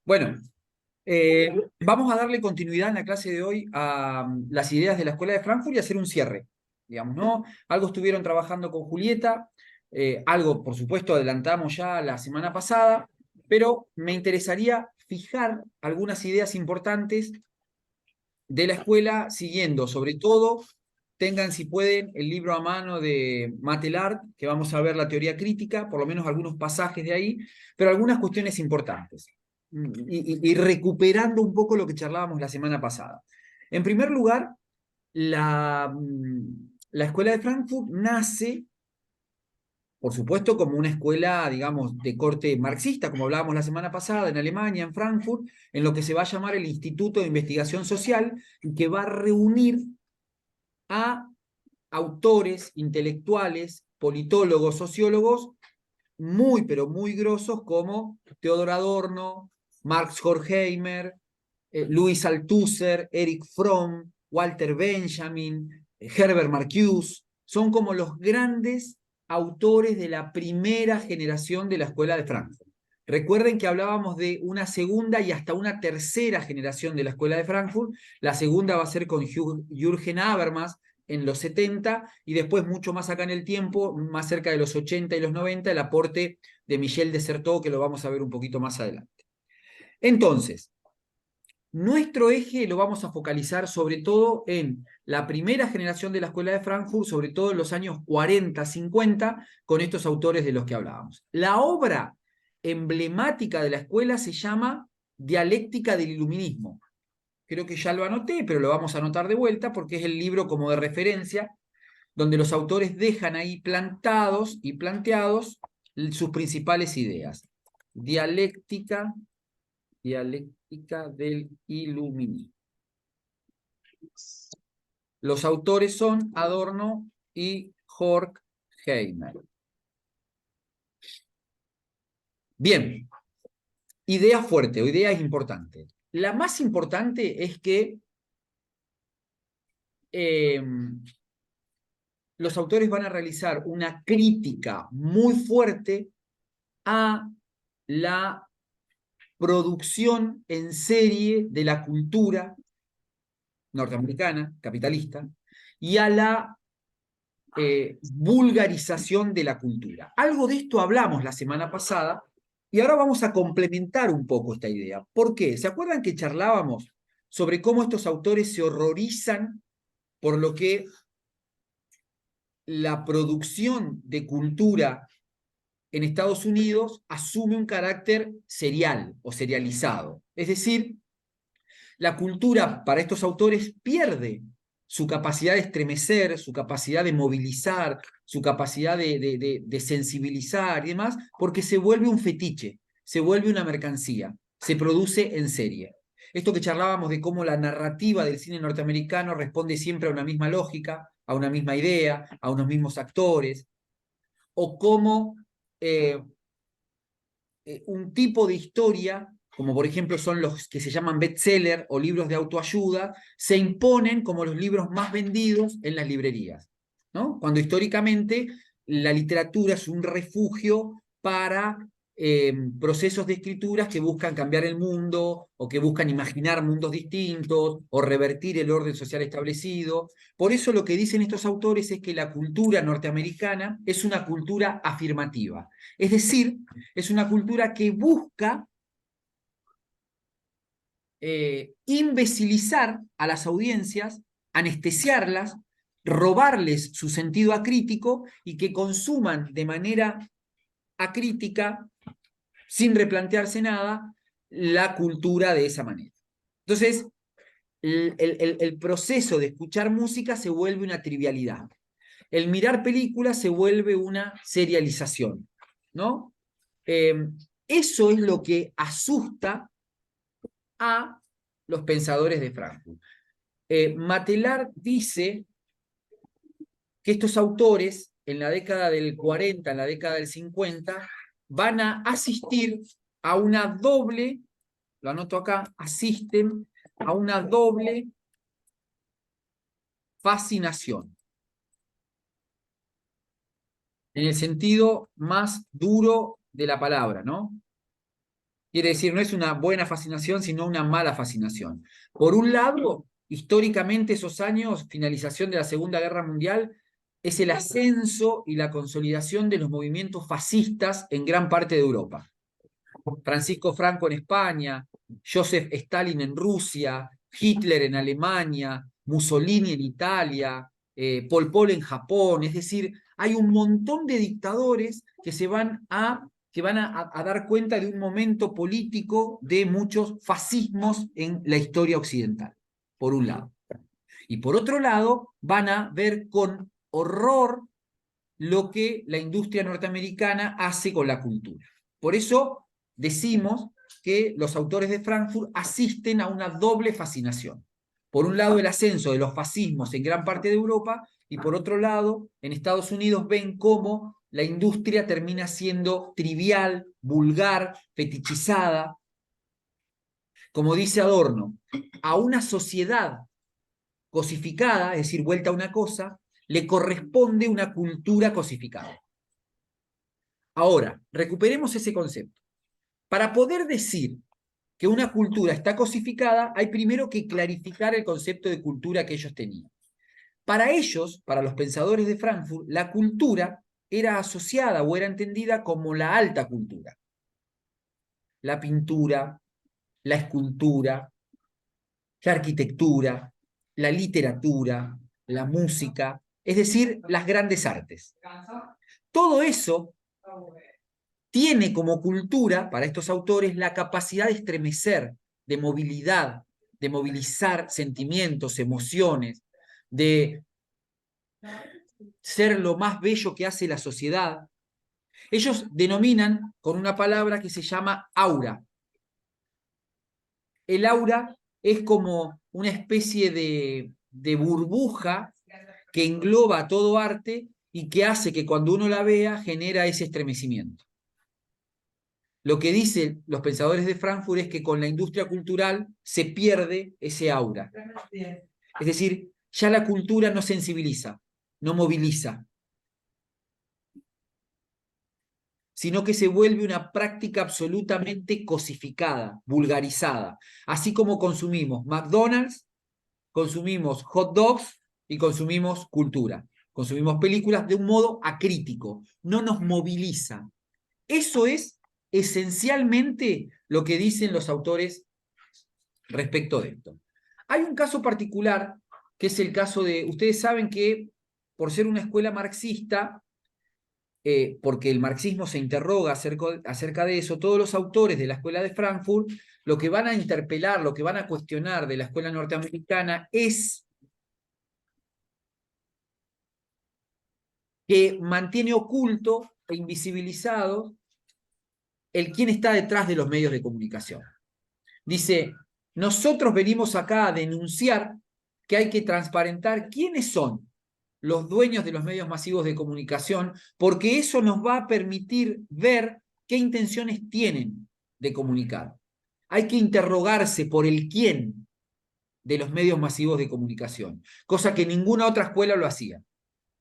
Bueno, vamos a darle continuidad en la clase de hoy a las ideas de la Escuela de Frankfurt y hacer un cierre, digamos, ¿no? Algo estuvieron trabajando con Julieta, algo, por supuesto, adelantamos ya la semana pasada, pero me interesaría fijar algunas ideas importantes de la escuela, siguiendo, sobre todo, tengan, si pueden, el libro a mano de Matelart, que vamos a ver la teoría crítica, por lo menos algunos pasajes de ahí, pero algunas cuestiones importantes. Y recuperando un poco lo que charlábamos la semana pasada. En primer lugar, la Escuela de Frankfurt nace, por supuesto, como una escuela, digamos, de corte marxista, como hablábamos la semana pasada, en Alemania, en Frankfurt, en lo que se va a llamar el Instituto de Investigación Social, que va a reunir a autores, intelectuales, politólogos, sociólogos, muy, pero muy grosos como Theodor Adorno, Marx Horkheimer, Louis Althusser, Erich Fromm, Walter Benjamin, Herbert Marcuse, son como los grandes autores de la primera generación de la Escuela de Frankfurt. Recuerden que hablábamos de una segunda y hasta una tercera generación de la Escuela de Frankfurt. La segunda va a ser con Jürgen Habermas en los 70 y después mucho más acá en el tiempo, más cerca de los 80 y los 90, el aporte de Michel Desserteau, que lo vamos a ver un poquito más adelante. Entonces, nuestro eje lo vamos a focalizar sobre todo en la primera generación de la Escuela de Frankfurt, sobre todo en los años 40, 50, con estos autores de los que hablábamos. La obra emblemática de la escuela se llama Dialéctica del Iluminismo. Creo que ya lo anoté, pero lo vamos a anotar de vuelta porque es el libro como de referencia, donde los autores dejan ahí plantados y planteados sus principales ideas. Dialéctica del Iluminismo. Los autores son Adorno y Horkheimer. Bien, idea fuerte o idea importante. La más importante es que los autores van a realizar una crítica muy fuerte a la producción en serie de la cultura norteamericana, capitalista, y a la vulgarización de la cultura. Algo de esto hablamos la semana pasada y ahora vamos a complementar un poco esta idea. ¿Por qué? ¿Se acuerdan que charlábamos sobre cómo estos autores se horrorizan por lo que la producción de cultura en Estados Unidos asume un carácter serial o serializado? Es decir, la cultura para estos autores pierde su capacidad de estremecer, su capacidad de movilizar, su capacidad de sensibilizar y demás, porque se vuelve un fetiche, se vuelve una mercancía, se produce en serie. Esto que charlábamos de cómo la narrativa del cine norteamericano responde siempre a una misma lógica, a una misma idea, a unos mismos actores, o cómo un tipo de historia, como por ejemplo son los que se llaman bestseller o libros de autoayuda, se imponen como los libros más vendidos en las librerías, ¿no? Cuando históricamente la literatura es un refugio para procesos de escrituras que buscan cambiar el mundo o que buscan imaginar mundos distintos o revertir el orden social establecido. Por eso lo que dicen estos autores es que la cultura norteamericana es una cultura afirmativa. Es decir, es una cultura que busca imbecilizar a las audiencias, anestesiarlas, robarles su sentido acrítico y que consuman de manera acrítica, sin replantearse nada, la cultura de esa manera. Entonces, el proceso de escuchar música se vuelve una trivialidad. El mirar películas se vuelve una serialización, ¿no? Eso es lo que asusta a los pensadores de Frankfurt. Matelard dice que estos autores en la década del 40, en la década del 50, van a asistir a una doble, lo anoto acá, asisten a una doble fascinación, en el sentido más duro de la palabra, ¿no? Quiere decir, no es una buena fascinación, sino una mala fascinación. Por un lado, históricamente esos años, finalización de la Segunda Guerra Mundial, es el ascenso y la consolidación de los movimientos fascistas en gran parte de Europa. Francisco Franco en España, Joseph Stalin en Rusia, Hitler en Alemania, Mussolini en Italia, Pol Pot en Japón. Es decir, hay un montón de dictadores que van a dar cuenta de un momento político de muchos fascismos en la historia occidental, por un lado. Y por otro lado, van a ver con horror lo que la industria norteamericana hace con la cultura. Por eso decimos que los autores de Frankfurt asisten a una doble fascinación. Por un lado, el ascenso de los fascismos en gran parte de Europa, y por otro lado, en Estados Unidos ven cómo la industria termina siendo trivial, vulgar, fetichizada. Como dice Adorno, a una sociedad cosificada, es decir, vuelta a una cosa, le corresponde una cultura cosificada. Ahora, recuperemos ese concepto. Para poder decir que una cultura está cosificada, hay primero que clarificar el concepto de cultura que ellos tenían. Para ellos, para los pensadores de Frankfurt, la cultura era asociada o era entendida como la alta cultura. La pintura, la escultura, la arquitectura, la literatura, la música, es decir, las grandes artes. Todo eso tiene como cultura, para estos autores, la capacidad de estremecer, de movilidad, de movilizar sentimientos, emociones, de ser lo más bello que hace la sociedad. Ellos denominan con una palabra que se llama aura. El aura es como una especie de burbuja que engloba todo arte y que hace que cuando uno la vea genera ese estremecimiento. Lo que dicen los pensadores de Frankfurt es que con la industria cultural se pierde ese aura. Es decir, ya la cultura no sensibiliza, no moviliza, sino que se vuelve una práctica absolutamente cosificada, vulgarizada. Así como consumimos McDonald's, consumimos hot dogs y consumimos cultura. Consumimos películas de un modo acrítico, no nos moviliza. Eso es esencialmente lo que dicen los autores respecto de esto. Hay un caso particular, que es el caso de, ustedes saben que por ser una escuela marxista, porque el marxismo se interroga acerca de eso, todos los autores de la escuela de Frankfurt lo que van a interpelar, lo que van a cuestionar de la escuela norteamericana es que mantiene oculto e invisibilizado el quién está detrás de los medios de comunicación. Dice, nosotros venimos acá a denunciar que hay que transparentar quiénes son los dueños de los medios masivos de comunicación, porque eso nos va a permitir ver qué intenciones tienen de comunicar. Hay que interrogarse por el quién de los medios masivos de comunicación, cosa que ninguna otra escuela lo hacía.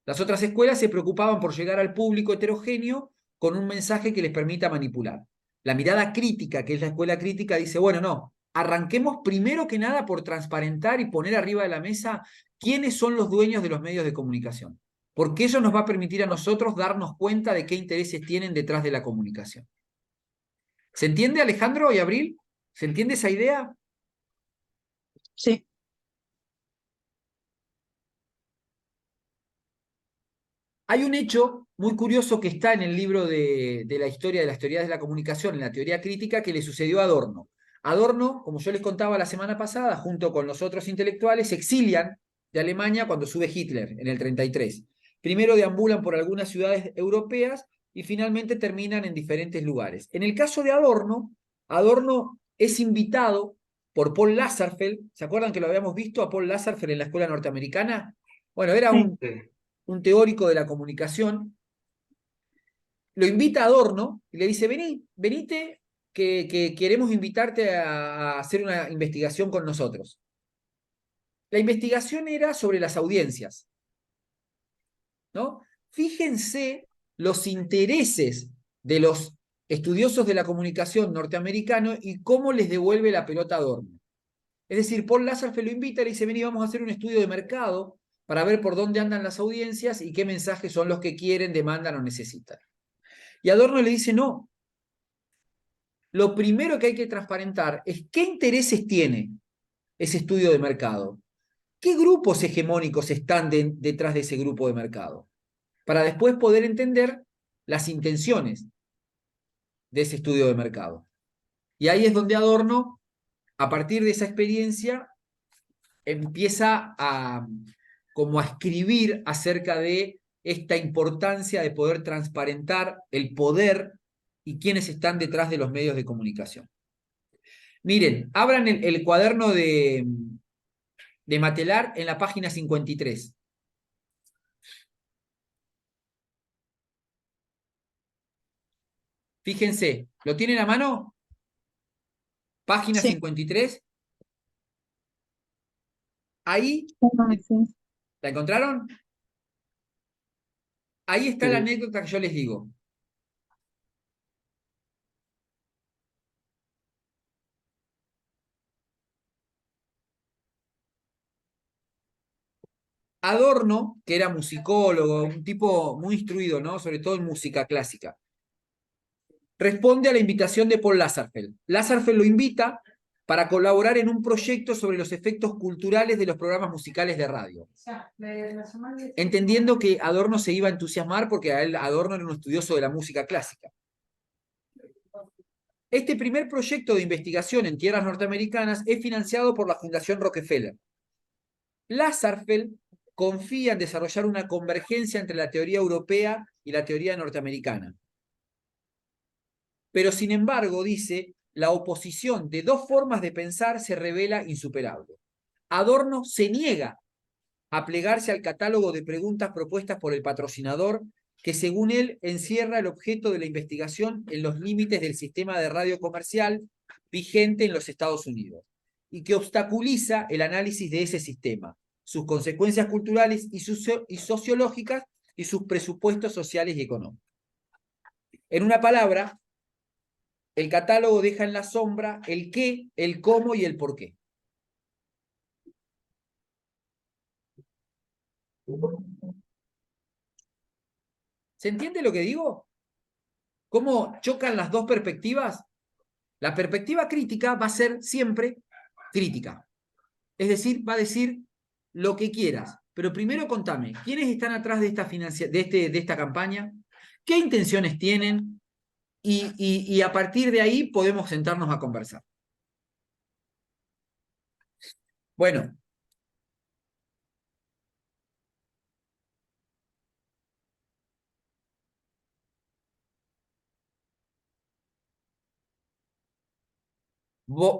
Las otras escuelas se preocupaban por llegar al público heterogéneo con un mensaje que les permita manipular. La mirada crítica, que es la escuela crítica, dice, bueno, no, arranquemos primero que nada por transparentar y poner arriba de la mesa quiénes son los dueños de los medios de comunicación, porque eso nos va a permitir a nosotros darnos cuenta de qué intereses tienen detrás de la comunicación. ¿Se entiende, Alejandro y Abril? ¿Se entiende esa idea? Sí. Hay un hecho muy curioso que está en el libro de la historia de las teorías de la comunicación, en la teoría crítica, que le sucedió a Adorno. Adorno, como yo les contaba la semana pasada, junto con los otros intelectuales, se exilian de Alemania cuando sube Hitler en el 33. Primero deambulan por algunas ciudades europeas y finalmente terminan en diferentes lugares. En el caso de Adorno, Adorno es invitado por Paul Lazarsfeld. ¿Se acuerdan que lo habíamos visto a Paul Lazarsfeld en la escuela norteamericana? Bueno, era un teórico de la comunicación. Lo invita a Adorno y le dice, vení, venite, que queremos invitarte a hacer una investigación con nosotros. La investigación era sobre las audiencias, ¿no? Fíjense los intereses de los estudiosos de la comunicación norteamericano y cómo les devuelve la pelota a Adorno. Es decir, Paul Lasserfeld lo invita y le dice, vení, vamos a hacer un estudio de mercado para ver por dónde andan las audiencias y qué mensajes son los que quieren, demandan o necesitan. Y Adorno le dice, no. Lo primero que hay que transparentar es qué intereses tiene ese estudio de mercado. ¿Qué grupos hegemónicos están detrás de ese grupo de mercado? Para después poder entender las intenciones de ese estudio de mercado. Y ahí es donde Adorno, a partir de esa experiencia, empieza como a escribir acerca de esta importancia de poder transparentar el poder y quiénes están detrás de los medios de comunicación. Miren, abran el cuaderno de Matelar en la página 53. Fíjense, ¿lo tienen a mano? Página Sí. 53. Ahí, Sí. ¿la encontraron? Ahí está la Sí. anécdota que yo les digo. Adorno, que era musicólogo, un tipo muy instruido, ¿no? Sobre todo en música clásica, responde a la invitación de Paul Lasserfeld. Lasserfeld lo invita para colaborar en un proyecto sobre los efectos culturales de los programas musicales de radio. Entendiendo que Adorno se iba a entusiasmar porque Adorno era un estudioso de la música clásica. Este primer proyecto de investigación en tierras norteamericanas es financiado por la Fundación Rockefeller. Lasserfeld confía en desarrollar una convergencia entre la teoría europea y la teoría norteamericana. Pero sin embargo, dice, la oposición de dos formas de pensar se revela insuperable. Adorno se niega a plegarse al catálogo de preguntas propuestas por el patrocinador, que según él encierra el objeto de la investigación en los límites del sistema de radio comercial vigente en los Estados Unidos, y que obstaculiza el análisis de ese sistema, sus consecuencias culturales y sociológicas y sus presupuestos sociales y económicos. En una palabra, el catálogo deja en la sombra el qué, el cómo y el por qué. ¿Se entiende lo que digo? ¿Cómo chocan las dos perspectivas? La perspectiva crítica va a ser siempre crítica. Es decir, va a decir lo que quieras. Pero primero contame, ¿quiénes están atrás de esta campaña? ¿Qué intenciones tienen? Y a partir de ahí podemos sentarnos a conversar. Bueno.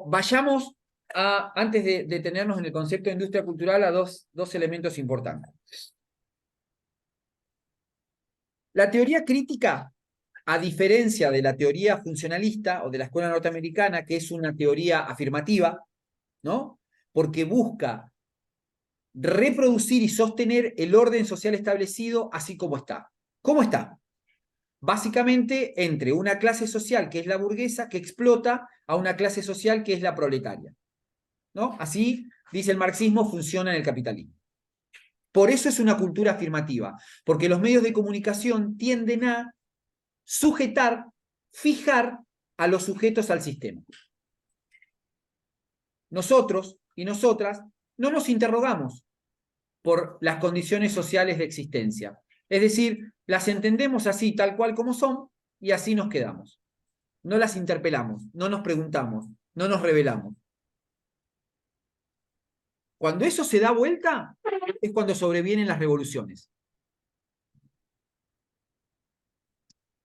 Vayamos antes de detenernos en el concepto de industria cultural, a dos elementos importantes. La teoría crítica, a diferencia de la teoría funcionalista o de la escuela norteamericana, que es una teoría afirmativa, ¿no? Porque busca reproducir y sostener el orden social establecido así como está. ¿Cómo está? Básicamente entre una clase social que es la burguesa, que explota, a una clase social que es la proletaria, ¿no? Así, dice el marxismo, funciona en el capitalismo. Por eso es una cultura afirmativa, porque los medios de comunicación tienden a sujetar, fijar a los sujetos al sistema. Nosotros y nosotras no nos interrogamos por las condiciones sociales de existencia. Es decir, las entendemos así, tal cual como son, y así nos quedamos. No las interpelamos, no nos preguntamos, no nos revelamos. Cuando eso se da vuelta, es cuando sobrevienen las revoluciones.